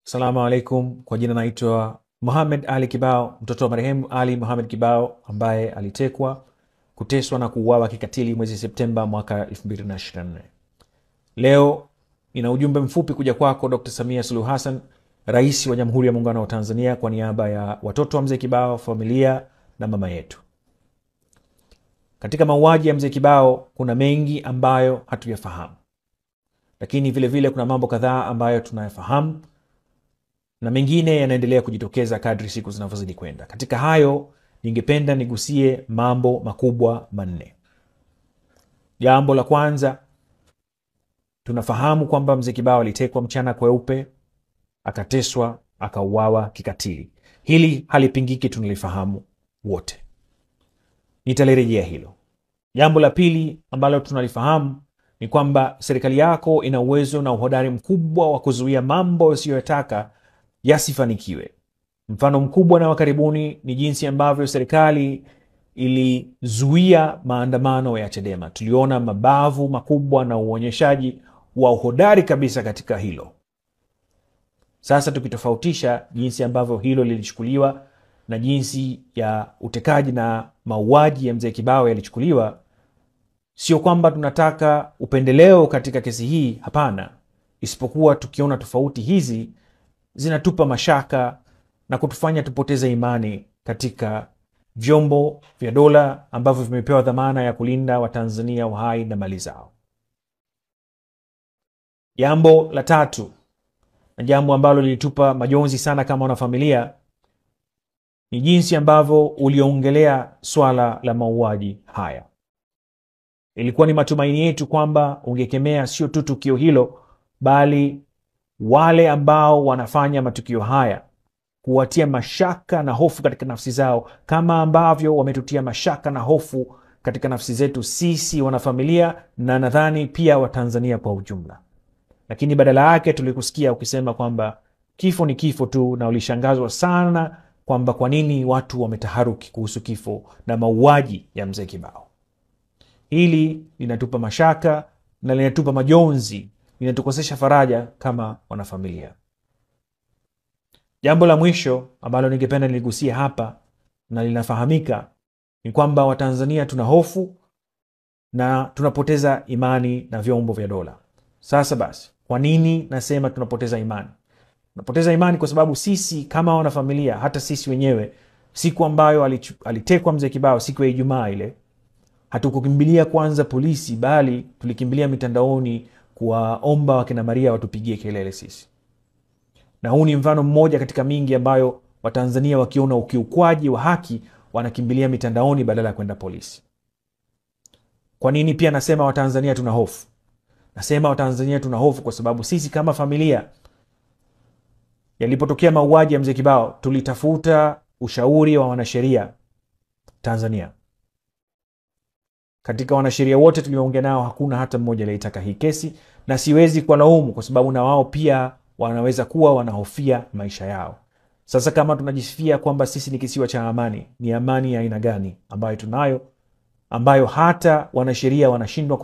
Assalamu alaikum. Kwa jina naitwa Mohamed Ali Kibao, mtoto wa marehemu Ali Mohamed Kibao ambaye alitekwa, kuteswa na kuuawa kikatili mwezi Septemba mwaka 2024. Leo nina ujumbe mfupi kuja kwako Dr. Samia Suluhu Hassan, Rais wa Jamhuri ya Muungano wa Tanzania, kwa niaba ya watoto wa Mzee Kibao, familia na mama yetu. Katika mauaji ya Mzee Kibao kuna mengi ambayo hatuyafahamu, lakini vile vile kuna mambo kadhaa ambayo tunayafahamu na mengine yanaendelea kujitokeza kadri siku zinavyozidi kwenda. Katika hayo ningependa nigusie mambo makubwa manne. Jambo la kwanza, tunafahamu kwamba Mzee Kibao alitekwa mchana kweupe, akateswa, akauawa kikatili. Hili halipingiki, tunalifahamu wote. Nitalirejea hilo. Jambo la pili ambalo tunalifahamu ni kwamba serikali yako ina uwezo na uhodari mkubwa wa kuzuia mambo usiyotaka yasifanikiwe. Mfano mkubwa na wa karibuni ni jinsi ambavyo serikali ilizuia maandamano ya Chadema. Tuliona mabavu makubwa na uonyeshaji wa uhodari kabisa katika hilo. Sasa tukitofautisha jinsi ambavyo hilo lilichukuliwa na jinsi ya utekaji na mauaji ya Mzee Kibao yalichukuliwa, sio kwamba tunataka upendeleo katika kesi hii, hapana. Isipokuwa tukiona tofauti hizi zinatupa mashaka na kutufanya tupoteze imani katika vyombo vya dola ambavyo vimepewa dhamana ya kulinda Watanzania uhai na mali zao. Jambo la tatu, na jambo ambalo lilitupa majonzi sana kama wanafamilia, ni jinsi ambavyo uliongelea swala la mauaji haya. Ilikuwa ni matumaini yetu kwamba ungekemea sio tu tukio hilo, bali wale ambao wanafanya matukio haya, kuwatia mashaka na hofu katika nafsi zao, kama ambavyo wametutia mashaka na hofu katika nafsi zetu sisi wanafamilia, na nadhani pia Watanzania kwa ujumla. Lakini badala yake tulikusikia ukisema kwamba kifo ni kifo tu, na ulishangazwa sana kwamba kwa nini watu wametaharuki kuhusu kifo na mauaji ya Mzee Kibao. Hili linatupa mashaka na linatupa majonzi, linatukosesha faraja kama wanafamilia. Jambo la mwisho ambalo ningependa niligusie hapa na linafahamika ni kwamba Watanzania tuna hofu na tunapoteza imani na vyombo vya dola. Sasa basi, kwa nini nasema tunapoteza imani? Tunapoteza imani kwa sababu sisi kama wanafamilia, hata sisi wenyewe, siku ambayo alitekwa Mzee Kibao, siku ya Ijumaa ile, hatukukimbilia kwanza polisi, bali tulikimbilia mitandaoni kuwaomba wakina Maria watupigie kelele sisi. Na huu ni mfano mmoja katika mingi ambayo Watanzania wakiona ukiukwaji wa haki wanakimbilia mitandaoni badala ya kwenda polisi. Kwa nini pia nasema Watanzania tuna hofu? Nasema Watanzania tuna hofu kwa sababu sisi kama familia, yalipotokea mauaji ya Mzee Kibao, tulitafuta ushauri wa wanasheria Tanzania. Katika wanasheria wote tulioongea nao, hakuna hata mmoja aliyetaka hii kesi, na siwezi kuwalaumu kwa sababu na wao pia wanaweza kuwa wanahofia maisha yao. Sasa kama tunajisifia kwamba sisi ni kisiwa cha amani, ni amani ya aina gani ambayo tunayo, ambayo hata wanasheria wanashindwa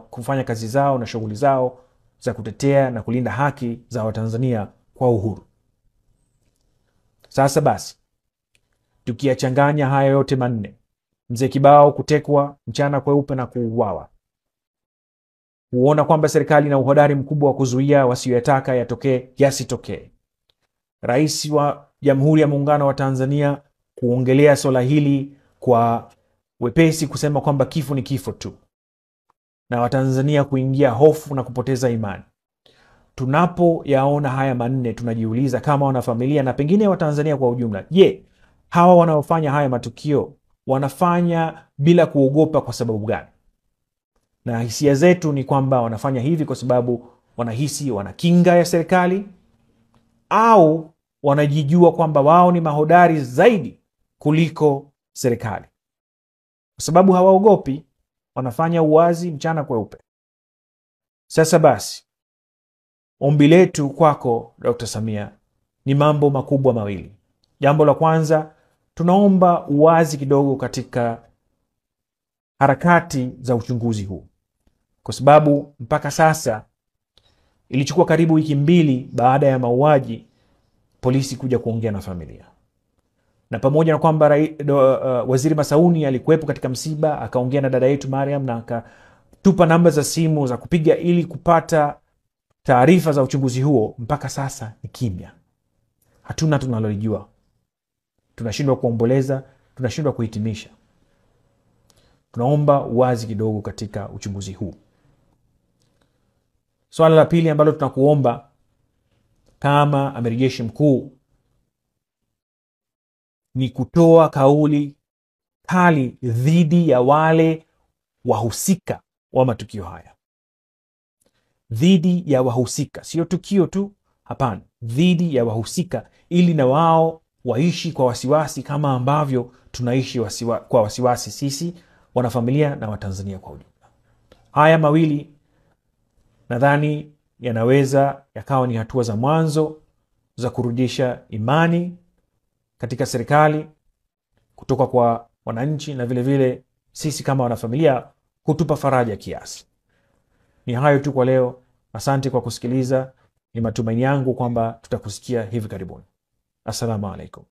kufanya kazi zao na shughuli zao za kutetea na kulinda haki za Watanzania kwa uhuru? Sasa basi, tukiyachanganya haya yote manne, Mzee Kibao kutekwa mchana kweupe na kuuawa, huona kwamba serikali ina uhodari mkubwa wa kuzuia wasiyotaka yatokee yasitokee, Rais wa Jamhuri ya Muungano wa Tanzania kuongelea swala hili kwa wepesi, kusema kwamba kifo ni kifo tu, na Watanzania kuingia hofu na kupoteza imani. Tunapoyaona haya manne, tunajiuliza kama wanafamilia na pengine Watanzania kwa ujumla, je, hawa wanaofanya haya matukio wanafanya bila kuogopa kwa sababu gani? Na hisia zetu ni kwamba wanafanya hivi kwa sababu wanahisi wana kinga ya serikali, au wanajijua kwamba wao ni mahodari zaidi kuliko serikali. Kwa sababu hawaogopi, wanafanya uwazi mchana kweupe. Sasa basi, ombi letu kwako Dr. Samia ni mambo makubwa mawili. Jambo la kwanza, tunaomba uwazi kidogo katika harakati za uchunguzi huu, kwa sababu mpaka sasa ilichukua karibu wiki 2 baada ya mauaji polisi kuja kuongea na familia. Na pamoja na kwamba Waziri Masauni alikuwepo katika msiba, akaongea na dada yetu Mariam na akatupa namba za simu za kupiga ili kupata taarifa za uchunguzi huo, mpaka sasa ni kimya. Hatuna tunalolijua. Tunashindwa kuomboleza, tunashindwa kuhitimisha. Tunaomba uwazi kidogo katika uchunguzi huu. Swala la pili ambalo tunakuomba kama Amiri Jeshi Mkuu ni kutoa kauli kali dhidi ya wale wahusika wa matukio haya. Dhidi ya wahusika, sio tukio tu, hapana, dhidi ya wahusika, ili na wao waishi kwa wasiwasi kama ambavyo tunaishi kwa wasiwasi sisi wanafamilia na Watanzania kwa ujumla. Haya mawili nadhani yanaweza yakawa ni hatua za mwanzo za kurudisha imani katika serikali kutoka kwa wananchi, na vile vile sisi kama wanafamilia kutupa faraja kiasi. Ni hayo tu kwa leo. Asante kwa kusikiliza. Ni matumaini yangu kwamba tutakusikia hivi karibuni. Assalamu alaikum.